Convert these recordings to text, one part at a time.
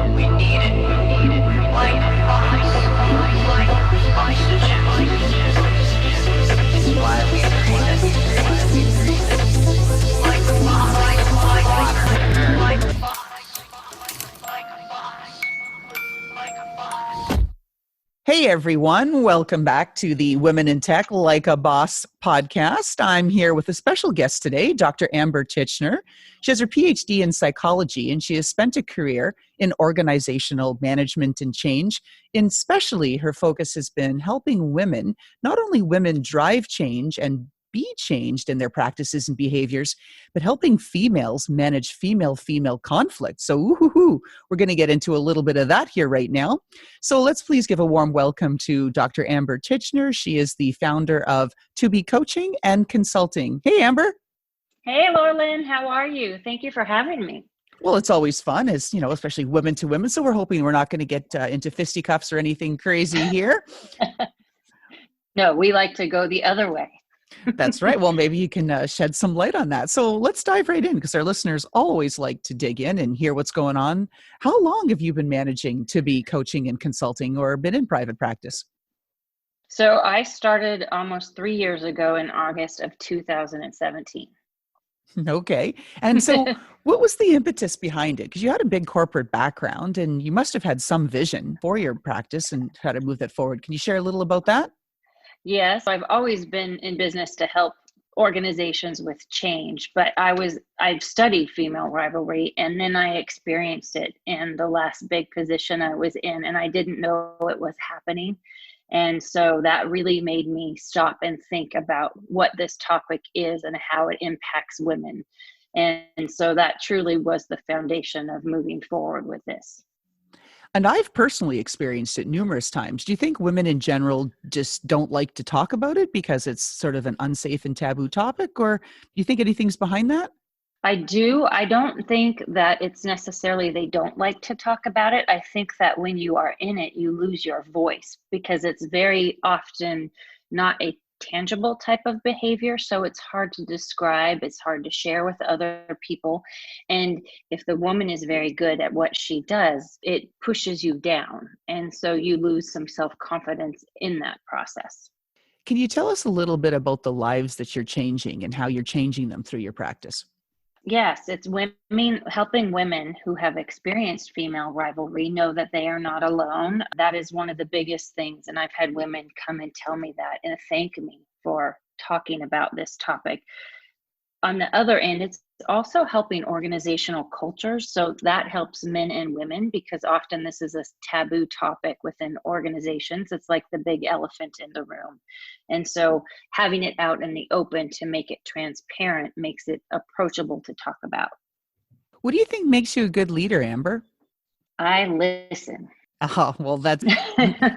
We need it. Like oxygen. It's why we breathe it. Like water. Like a fox. Like a fox. Like a fox. Hey everyone, welcome back to the Women in Tech Like a Boss podcast. I'm here with a special guest today, Dr. Amber Tichenor. She has her PhD in psychology and she has spent a career in organizational management and change. And especially her focus has been helping women, not only women drive change and be changed in their practices and behaviors, but helping females manage female-female conflict. So we're going to get into a little bit of that here right now. So let's please give a warm welcome to Dr. Amber Tichenor. She is the founder of To Be Coaching and Consulting. Hey, Amber. Hey, Loralyn. How are you? Thank you for having me. Well, it's always fun, as you know, especially women to women. So we're hoping we're not going to get into fisticuffs or anything crazy here. No, we like to go the other way. That's right. Well, maybe you can shed some light on that. So let's dive right in because our listeners always like to dig in and hear what's going on. How long have you been managing To Be Coaching and Consulting or been in private practice? So I started almost 3 years ago in August of 2017. Okay. And so what was the impetus behind it? Because you had a big corporate background and you must have had some vision for your practice and how to move that forward. Can you share a little about that? Yes, I've always been in business to help organizations with change, but I've studied female rivalry and then I experienced it in the last big position I was in and I didn't know it was happening. And so that really made me stop and think about what this topic is and how it impacts women. And so that truly was the foundation of moving forward with this. And I've personally experienced it numerous times. Do you think women in general just don't like to talk about it because it's sort of an unsafe and taboo topic? Or do you think anything's behind that? I do. I don't think that it's necessarily they don't like to talk about it. I think that when you are in it, you lose your voice because it's very often not a tangible type of behavior. So it's hard to describe, it's hard to share with other people. And if the woman is very good at what she does, it pushes you down. And so you lose some self-confidence in that process. Can you tell us a little bit about the lives that you're changing and how you're changing them through your practice? Yes, it's women, helping women who have experienced female rivalry know that they are not alone. That is one of the biggest things. And I've had women come and tell me that and thank me for talking about this topic. On the other end, it's also helping organizational cultures. So that helps men and women because often this is a taboo topic within organizations. It's like the big elephant in the room. And so having it out in the open to make it transparent makes it approachable to talk about. What do you think makes you a good leader, Amber? I listen. Oh, well, that's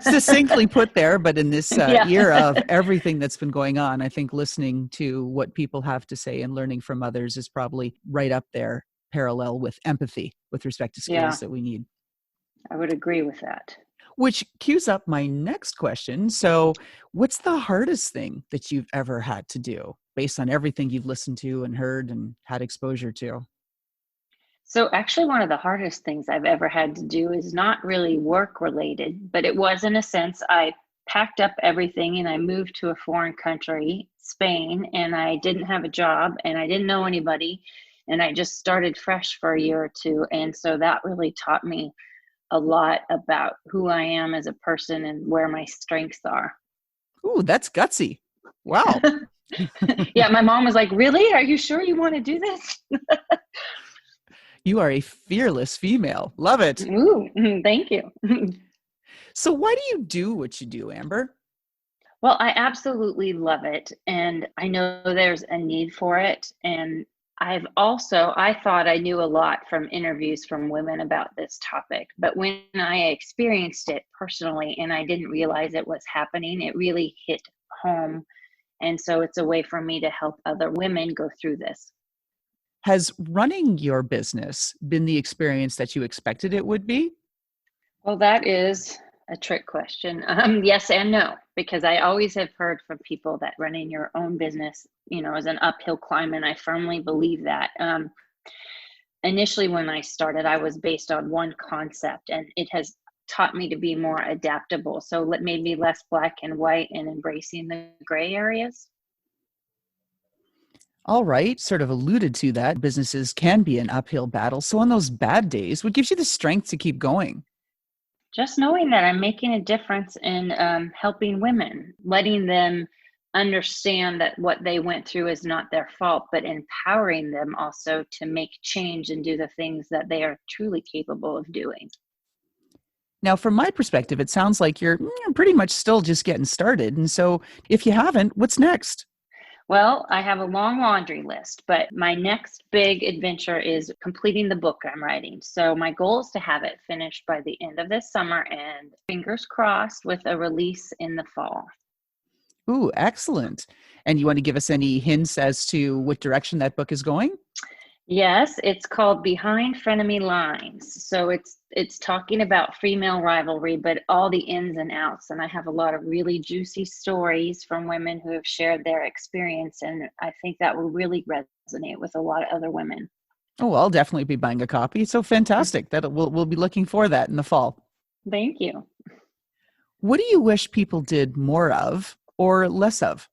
succinctly put there, but in this era of everything that's been going on, I think listening to what people have to say and learning from others is probably right up there, parallel with empathy with respect to skills that we need. I would agree with that. Which cues up my next question. So what's the hardest thing that you've ever had to do based on everything you've listened to and heard and had exposure to? So actually one of the hardest things I've ever had to do is not really work related, but it was in a sense, I packed up everything and I moved to a foreign country, Spain, and I didn't have a job and I didn't know anybody. And I just started fresh for a year or two. And so that really taught me a lot about who I am as a person and where my strengths are. Ooh, that's gutsy. Wow. Yeah, my mom was like, really? Are you sure you want to do this? You are a fearless female. Love it. Ooh, thank you. So why do you do what you do, Amber? Well, I absolutely love it. And I know there's a need for it. And I thought I knew a lot from interviews from women about this topic. But when I experienced it personally and I didn't realize it was happening, it really hit home. And so it's a way for me to help other women go through this. Has running your business been the experience that you expected it would be? Well, that is a trick question. Yes and no, because I always have heard from people that running your own business, is an uphill climb, and I firmly believe that. initially when I started, I was based on one concept, and it has taught me to be more adaptable. So it made me less black and white and embracing the gray areas. All right, sort of alluded to that. Businesses can be an uphill battle. So on those bad days, what gives you the strength to keep going? Just knowing that I'm making a difference in helping women, letting them understand that what they went through is not their fault, but empowering them also to make change and do the things that they are truly capable of doing. Now, from my perspective, it sounds like you're pretty much still just getting started. And so if you haven't, what's next? Well, I have a long laundry list, but my next big adventure is completing the book I'm writing. So my goal is to have it finished by the end of this summer, and fingers crossed with a release in the fall. Ooh, excellent. And you want to give us any hints as to what direction that book is going? Yes, it's called Behind Frenemy Lines. So it's talking about female rivalry, but all the ins and outs. And I have a lot of really juicy stories from women who have shared their experience. And I think that will really resonate with a lot of other women. Oh, I'll definitely be buying a copy. So fantastic. We'll be looking for that in the fall. Thank you. What do you wish people did more of or less of?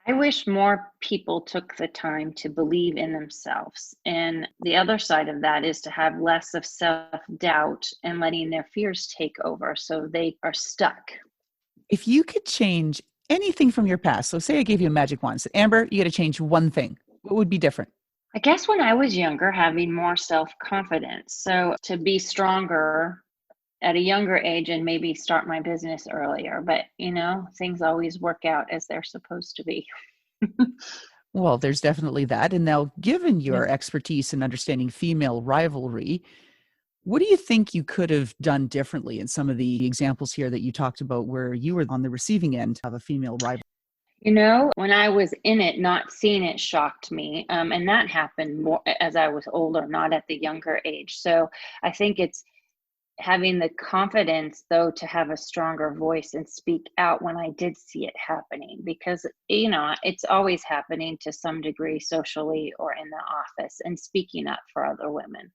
I wish more people took the time to believe in themselves. And the other side of that is to have less of self-doubt and letting their fears take over so they are stuck. If you could change anything from your past, so say I gave you a magic wand, said, Amber, you got to change one thing. What would be different? I guess when I was younger, having more self-confidence. So to be stronger at a younger age and maybe start my business earlier. But, things always work out as they're supposed to be. Well, there's definitely that. And now, given your expertise in understanding female rivalry, what do you think you could have done differently in some of the examples here that you talked about where you were on the receiving end of a female rival? When I was in it, not seeing it shocked me. And that happened more as I was older, not at the younger age. So I think it's having the confidence, though, to have a stronger voice and speak out when I did see it happening, because, it's always happening to some degree socially or in the office, and speaking up for other women.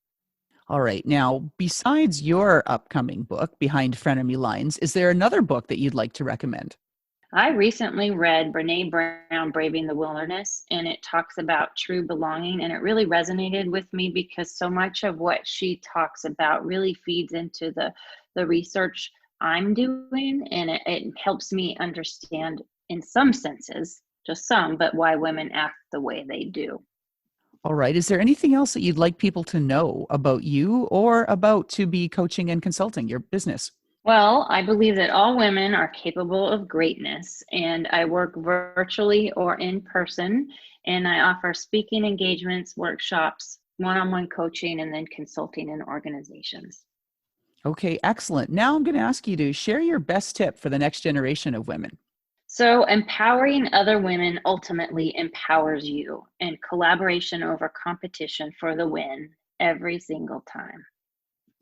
All right. Now, besides your upcoming book, Behind Frenemy Lines, is there another book that you'd like to recommend? I recently read Brene Brown, Braving the Wilderness, and it talks about true belonging. And it really resonated with me because so much of what she talks about really feeds into the research I'm doing. And it helps me understand, in some senses, just some, but why women act the way they do. All right. Is there anything else that you'd like people to know about you or about To Be Coaching and Consulting, your business? Well, I believe that all women are capable of greatness, and I work virtually or in person, and I offer speaking engagements, workshops, one-on-one coaching, and then consulting in organizations. Okay, excellent. Now I'm going to ask you to share your best tip for the next generation of women. So empowering other women ultimately empowers you, and collaboration over competition for the win every single time.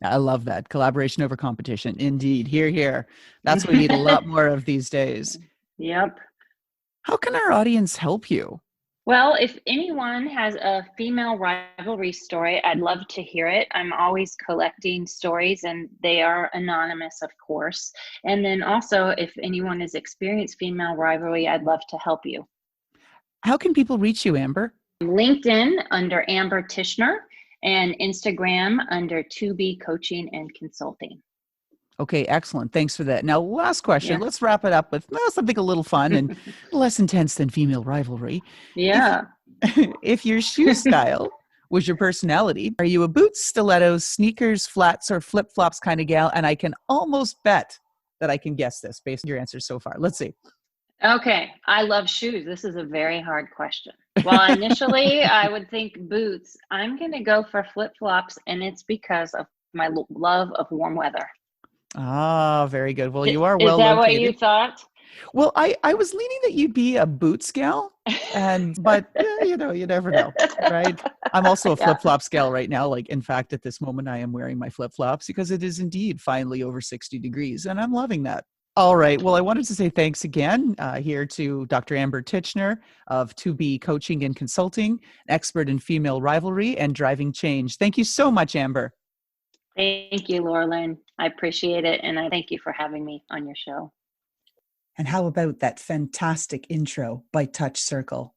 I love that. Collaboration over competition. Indeed. Hear, hear. That's what we need a lot more of these days. Yep. How can our audience help you? Well, if anyone has a female rivalry story, I'd love to hear it. I'm always collecting stories, and they are anonymous, of course. And then also, if anyone has experienced female rivalry, I'd love to help you. How can people reach you, Amber? LinkedIn under Amber Tichenor, and Instagram under To Be Coaching and Consulting. Okay, excellent. Thanks for that. Now, last question. Yeah. Let's wrap it up with something a little fun and less intense than female rivalry. Yeah. If your shoe style was your personality, are you a boots, stilettos, sneakers, flats, or flip-flops kind of gal? And I can almost bet that I can guess this based on your answers so far. Let's see. Okay. I love shoes. This is a very hard question. Well, initially, I would think boots. I'm going to go for flip-flops, and it's because of my love of warm weather. Ah, very good. Well, you are Is well that located. what you thought? Well, I was leaning that you'd be a boots gal, but you never know, right? I'm also a flip-flops gal right now. Like, in fact, at this moment, I am wearing my flip-flops because it is indeed finally over 60 degrees, and I'm loving that. All right. Well, I wanted to say thanks again here to Dr. Amber Tichenor of 2B Coaching and Consulting, expert in female rivalry and driving change. Thank you so much, Amber. Thank you, Loralyn. I appreciate it. And I thank you for having me on your show. And how about that fantastic intro by Touch Circle?